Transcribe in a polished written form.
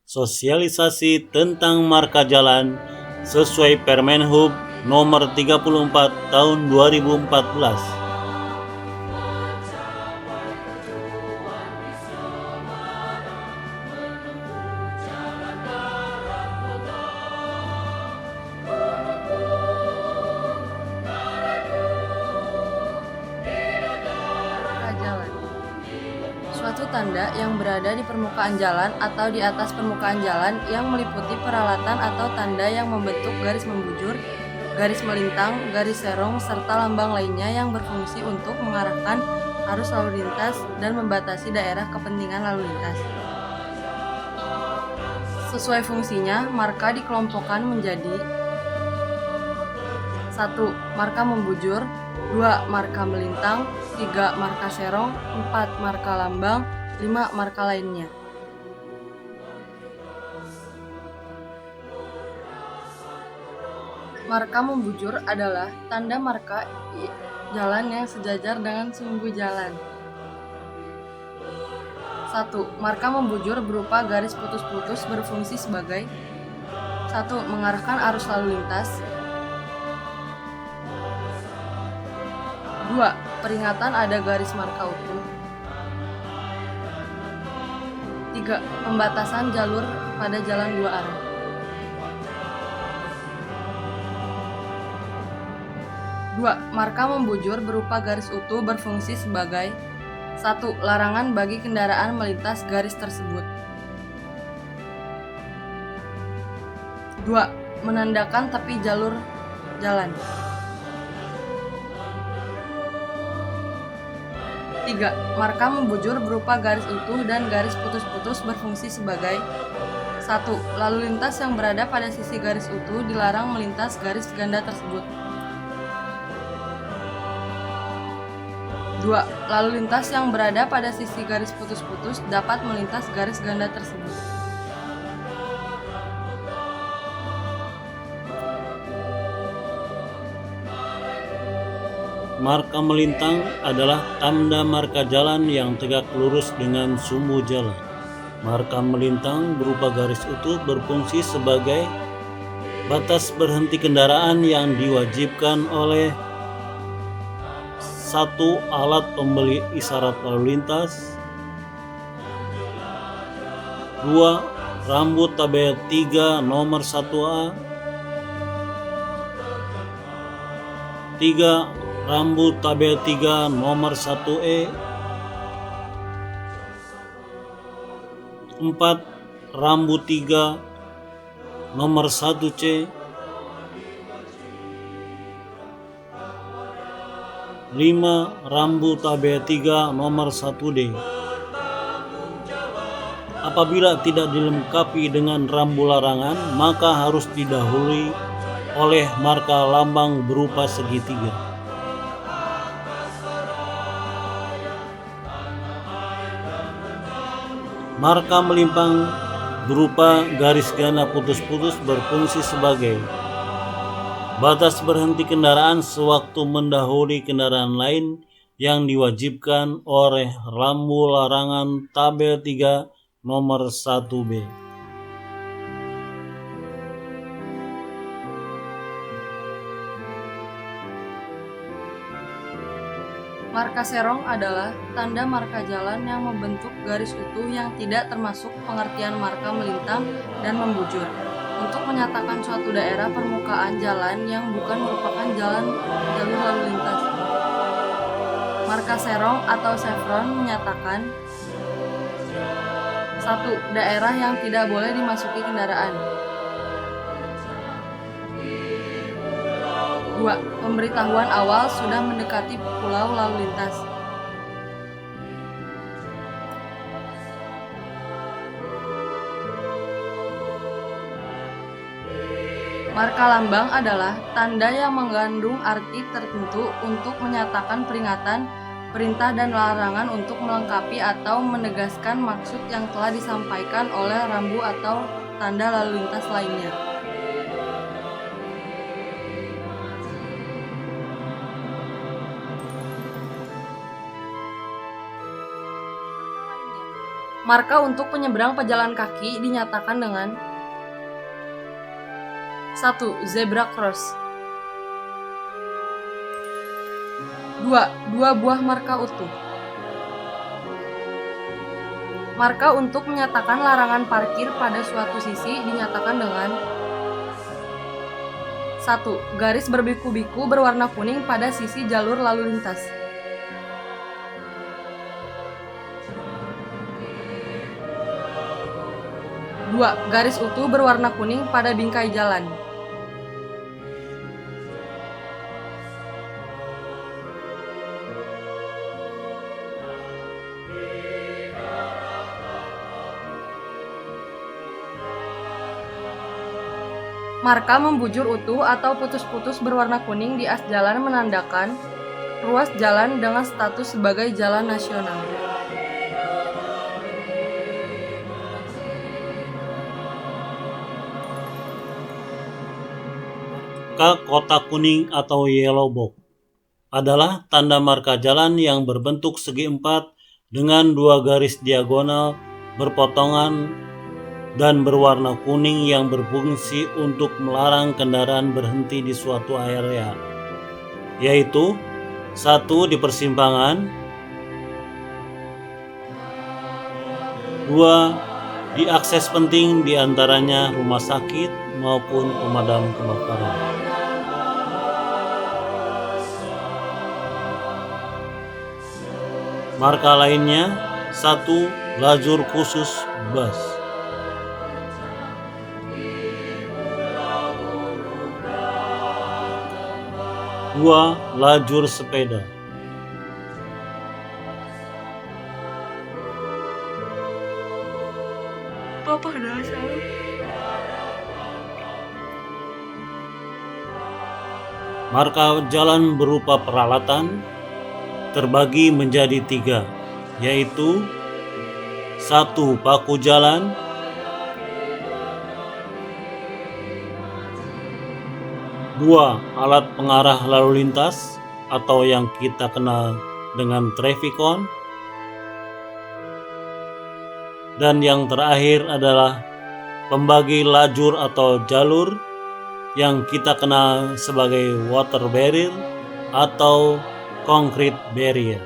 sosialisasi tentang marka jalan sesuai Permen Hub nomor 34 tahun 2014. Jalan. Suatu tanda yang berada di permukaan jalan atau di atas permukaan jalan yang meliputi peralatan atau tanda yang membentuk garis membujur, garis melintang, garis serong, serta lambang lainnya yang berfungsi untuk mengarahkan arus lalu lintas dan membatasi daerah kepentingan lalu lintas. Sesuai fungsinya, marka dikelompokkan menjadi 1. Marka membujur, 2. Marka melintang, 3. Marka serong, 4. Marka lambang, 5. Marka lainnya. Marka membujur adalah tanda marka jalan yang sejajar dengan sumbu jalan. 1. Marka membujur berupa garis putus-putus berfungsi sebagai 1. Mengarahkan arus lalu lintas, 2. Peringatan ada garis marka utuh, 3. Pembatasan jalur pada jalan dua arah. 2. Marka membujur berupa garis utuh berfungsi sebagai 1. Larangan bagi kendaraan melintas garis tersebut, 2. Menandakan tepi jalur jalan, 3. Marka membujur berupa garis utuh dan garis putus-putus berfungsi sebagai 1. Lalu lintas yang berada pada sisi garis utuh dilarang melintas garis ganda tersebut, 2. Lalu lintas yang berada pada sisi garis putus-putus dapat melintas garis ganda tersebut. Marka melintang adalah tanda marka jalan yang tegak lurus dengan sumbu jalan. Marka melintang berupa garis utuh berfungsi sebagai batas berhenti kendaraan yang diwajibkan oleh 1. Alat pemberi isyarat lalu lintas, 2. Rambu tabel 3 nomor 1A, 3. Rambu tabel 3 nomor 1E, 4. Rambu 3 nomor 1C, 5. Rambu tabel 3 nomor 1D. Apabila tidak dilengkapi dengan rambu larangan, maka harus didahului oleh marka lambang berupa segitiga. Marka melimpang berupa garis ganda putus-putus berfungsi sebagai batas berhenti kendaraan sewaktu mendahului kendaraan lain yang diwajibkan oleh rambu larangan tabel 3 nomor 1B. Marka serong adalah tanda marka jalan yang membentuk garis utuh yang tidak termasuk pengertian marka melintang dan membujur, untuk menyatakan suatu daerah permukaan jalan yang bukan merupakan jalur lalu lintas. Marka serong atau chevron menyatakan 1. Daerah yang tidak boleh dimasuki kendaraan, 2. Pemberitahuan awal sudah mendekati pulau lalu lintas. Marka lambang adalah tanda yang mengandung arti tertentu untuk menyatakan peringatan, perintah dan larangan untuk melengkapi atau menegaskan maksud yang telah disampaikan oleh rambu atau tanda lalu lintas lainnya. Marka untuk penyeberang pejalan kaki dinyatakan dengan 1. Zebra cross. 2. Dua buah marka utuh. Marka untuk menyatakan larangan parkir pada suatu sisi dinyatakan dengan 1. Garis berbiku-biku berwarna kuning pada sisi jalur lalu lintas. 2. Garis utuh berwarna kuning pada bingkai jalan. Marka membujur utuh atau putus-putus berwarna kuning di as jalan menandakan ruas jalan dengan status sebagai jalan nasional. Marka kotak kuning atau yellow box adalah tanda marka jalan yang berbentuk segi empat dengan dua garis diagonal berpotongan dan berwarna kuning yang berfungsi untuk melarang kendaraan berhenti di suatu area, yaitu 1. Di persimpangan, 2. Di akses penting diantaranya rumah sakit maupun pemadam kebakaran. Marka lainnya 1. Lajur khusus bus. 2. Lajur sepeda. Marka jalan berupa peralatan terbagi menjadi 3, yaitu 1. Paku jalan, 2. Alat pengarah lalu lintas atau yang kita kenal dengan traffic cone, dan yang terakhir adalah pembagi lajur atau jalur yang kita kenal sebagai water barrier atau concrete barrier.